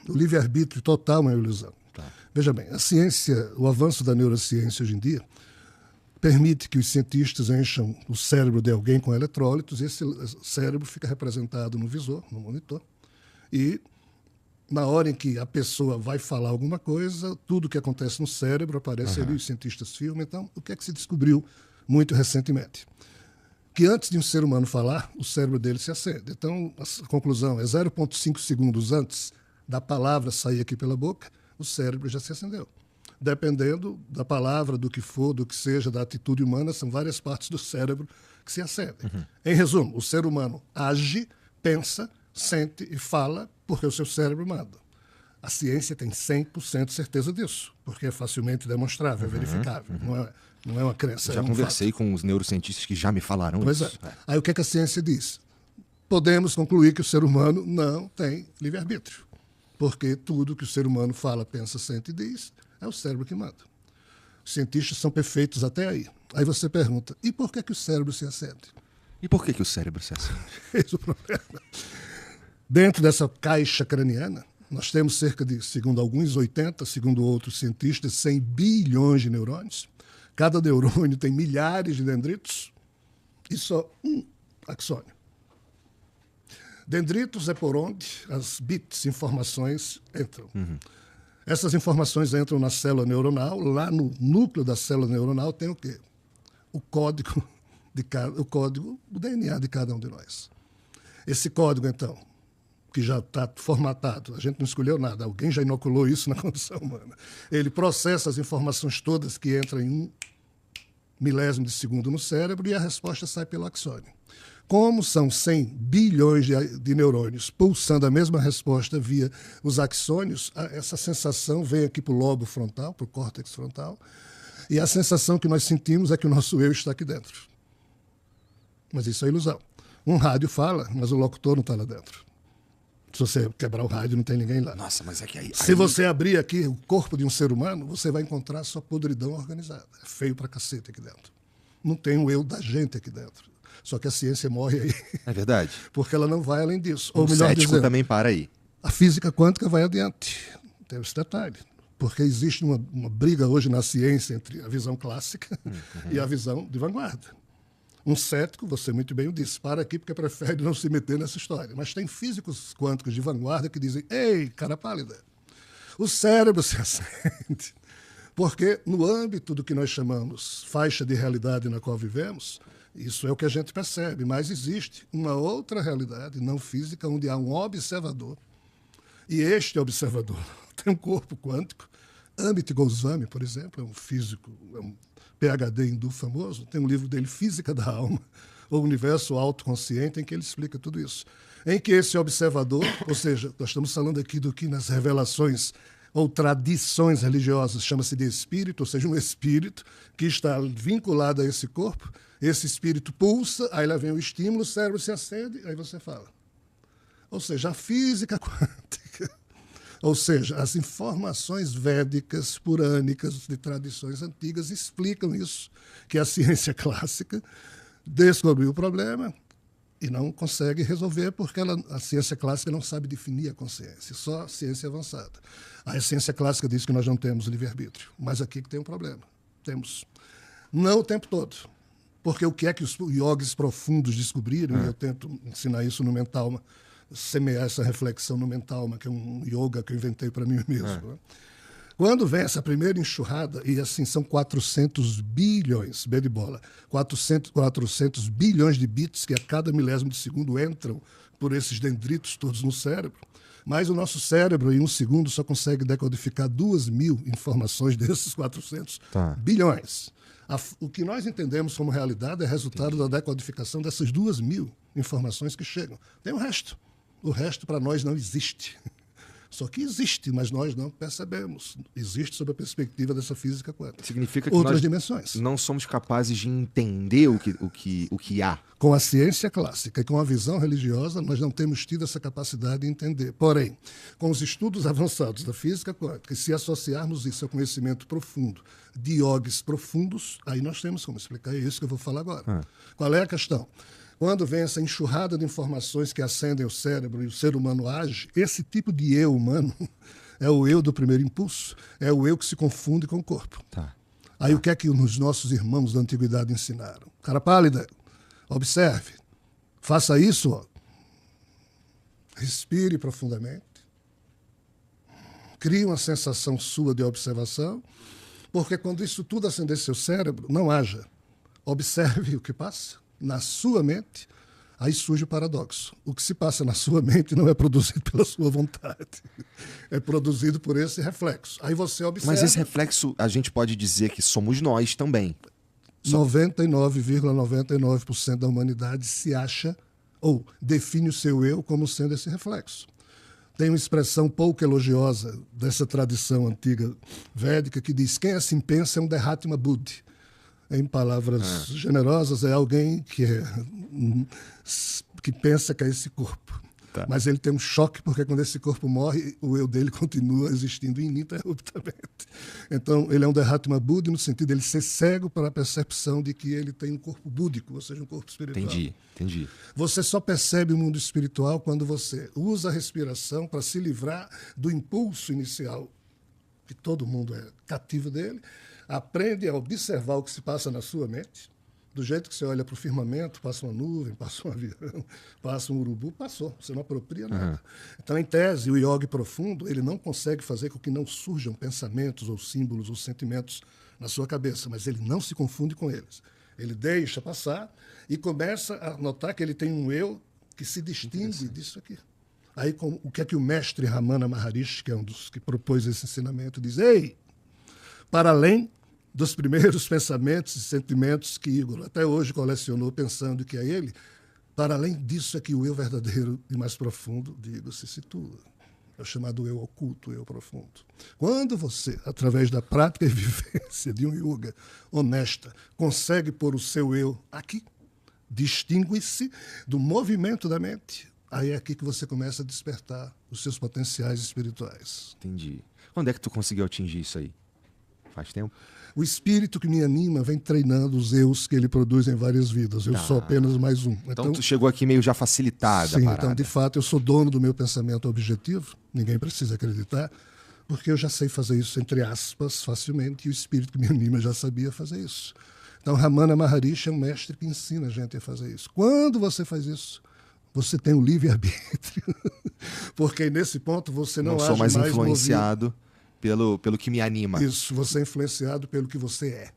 O livre-arbítrio total é uma ilusão. Tá. Veja bem, a ciência, o avanço da neurociência hoje em dia permite que os cientistas encham o cérebro de alguém com eletrólitos e esse cérebro fica representado no visor, no monitor. E na hora em que a pessoa vai falar alguma coisa, tudo que acontece no cérebro aparece ali, os cientistas filmam. Então, o que é que se descobriu muito recentemente? Que antes de um ser humano falar, o cérebro dele se acende. Então, a conclusão é 0,5 segundos antes da palavra sair aqui pela boca, o cérebro já se acendeu. Dependendo da palavra, do que for, do que seja, da atitude humana, são várias partes do cérebro que se acendem. Em resumo, o ser humano age, pensa, sente e fala porque o seu cérebro manda. A ciência tem 100% certeza disso, porque é facilmente demonstrável, verificável. Não é uma crença. Já conversei com os neurocientistas que já me falaram isso. Pois é. Aí o que é que a ciência diz? Podemos concluir que o ser humano não tem livre-arbítrio, porque tudo que o ser humano fala, pensa, sente e diz é o cérebro que manda. Os cientistas são perfeitos até aí. Aí você pergunta, e por que o cérebro se acende? E por que o cérebro se acende? Esse é o problema. Dentro dessa caixa craniana, nós temos cerca de, segundo alguns, 80, segundo outros cientistas, 100 bilhões de neurônios. Cada neurônio tem milhares de dendritos e só um axônio. Dendritos é por onde as bits, informações, entram. Essas informações entram na célula neuronal. Lá no núcleo da célula neuronal tem o quê? O código, o DNA de cada um de nós. Esse código, então, que já está formatado, a gente não escolheu nada, alguém já inoculou isso na condição humana. Ele processa as informações todas que entram em 1 milésimo de segundo no cérebro e a resposta sai pelo axônio. Como são 100 bilhões de neurônios pulsando a mesma resposta via os axônios, essa sensação vem aqui para o lobo frontal, para o córtex frontal, e a sensação que nós sentimos é que o nosso eu está aqui dentro. Mas isso é ilusão. Um rádio fala, mas o locutor não está lá dentro. Se você quebrar o rádio, não tem ninguém lá. Nossa, mas é que aí... Se você abrir aqui o corpo de um ser humano, você vai encontrar a sua podridão organizada. É feio pra cacete aqui dentro. Não tem o eu da gente aqui dentro. Só que a ciência morre aí. É verdade. Porque ela não vai além disso. Ou melhor cético dizendo, também para aí. A física quântica vai adiante. Tem esse detalhe. Porque existe uma briga hoje na ciência entre a visão clássica e a visão de vanguarda. Um cético, você muito bem o disse, para aqui porque prefere não se meter nessa história. Mas tem físicos quânticos de vanguarda que dizem, ei, cara pálida, o cérebro se acende. Porque no âmbito do que nós chamamos faixa de realidade na qual vivemos, isso é o que a gente percebe, mas existe uma outra realidade não física onde há um observador. E este observador tem um corpo quântico. Amit Goswami, por exemplo, é um físico, é um PhD hindu famoso, tem um livro dele, Física da Alma, ou Universo Autoconsciente, em que ele explica tudo isso. Em que esse observador, ou seja, nós estamos falando aqui do que nas revelações ou tradições religiosas chama-se de espírito, ou seja, um espírito que está vinculado a esse corpo, esse espírito pulsa, aí lá vem o estímulo, o cérebro se acende, aí você fala. Ou seja, a física quântica, ou seja, as informações védicas, purânicas, de tradições antigas explicam isso, que a ciência clássica descobriu o problema e não consegue resolver porque a ciência clássica não sabe definir a consciência, só a ciência avançada. A ciência clássica diz que nós não temos livre-arbítrio, mas aqui que tem um problema. Temos. Não o tempo todo. Porque o que é que os yogis profundos descobriram, e eu tento ensinar isso no Mentalma, semear essa reflexão no Mentalma, que é um yoga que eu inventei para mim mesmo. Né? Quando vem essa primeira enxurrada, e assim são 400 bilhões, B de bola, 400 bilhões de bits que a cada milésimo de segundo entram por esses dendritos todos no cérebro, mas o nosso cérebro em um segundo só consegue decodificar 2.000 informações desses 400 bilhões. O que nós entendemos como realidade é resultado da decodificação dessas 2.000 informações que chegam. Tem o resto. O resto para nós não existe. Só que existe, mas nós não percebemos. Existe sob a perspectiva dessa física quântica. Significa que outras nós dimensões. Não somos capazes de entender o que há. Com a ciência clássica e com a visão religiosa, nós não temos tido essa capacidade de entender. Porém, com os estudos avançados da física quântica, e se associarmos isso ao conhecimento profundo de yogis profundos, aí nós temos como explicar. É isso que eu vou falar agora. Qual é a questão? Quando vem essa enxurrada de informações que acendem o cérebro e o ser humano age, esse tipo de eu humano é o eu do primeiro impulso, é o eu que se confunde com o corpo. Tá. Aí o que é que os nossos irmãos da antiguidade ensinaram? Cara pálida, observe, faça isso, ó. Respire profundamente, crie uma sensação sua de observação, porque quando isso tudo acender seu cérebro, não haja. Observe o que passa na sua mente, aí surge o paradoxo. O que se passa na sua mente não é produzido pela sua vontade, é produzido por esse reflexo. Aí você observa... Mas esse reflexo, a gente pode dizer que somos nós também. 99,99% da humanidade se acha ou define o seu eu como sendo esse reflexo. Tem uma expressão pouco elogiosa dessa tradição antiga védica que diz: quem assim pensa é um Derhatma Buddhi. Em palavras generosas, é alguém que pensa que é esse corpo. Tá. Mas ele tem um choque, porque quando esse corpo morre, o eu dele continua existindo ininterruptamente. Então, ele é um Derhatma Buddhi no sentido de ele ser cego para a percepção de que ele tem um corpo búdico, ou seja, um corpo espiritual. Entendi. Você só percebe o mundo espiritual quando você usa a respiração para se livrar do impulso inicial, que todo mundo é cativo dele, aprende a observar o que se passa na sua mente, do jeito que você olha para o firmamento, passa uma nuvem, passa um avião, passa um urubu, passou, você não apropria nada. Então, em tese, o yogi profundo, ele não consegue fazer com que não surjam pensamentos ou símbolos ou sentimentos na sua cabeça, mas ele não se confunde com eles. Ele deixa passar e começa a notar que ele tem um eu que se distingue disso aqui. Aí, o que é que o mestre Ramana Maharishi, que é um dos que propôs esse ensinamento, diz: ei, para além dos primeiros pensamentos e sentimentos que Igor até hoje colecionou pensando que é ele, para além disso é que o eu verdadeiro e mais profundo de Igor se situa. É o chamado eu oculto, o eu profundo. Quando você, através da prática e vivência de um yoga honesta, consegue pôr o seu eu aqui, distingue-se do movimento da mente, aí é aqui que você começa a despertar os seus potenciais espirituais. Entendi. Quando é que tu conseguiu atingir isso aí? Faz tempo? O espírito que me anima vem treinando os eus que ele produz em várias vidas. Eu sou apenas mais um. Então tu chegou aqui meio já facilitada. Sim, então de fato eu sou dono do meu pensamento objetivo. Ninguém precisa acreditar, porque eu já sei fazer isso, entre aspas, facilmente, e o espírito que me anima já sabia fazer isso. Então Ramana Maharishi é um mestre que ensina a gente a fazer isso. Quando você faz isso, você tem um livre-arbítrio, porque nesse ponto você não sou mais influenciado movido pelo que me anima. Isso, você é influenciado pelo que você é.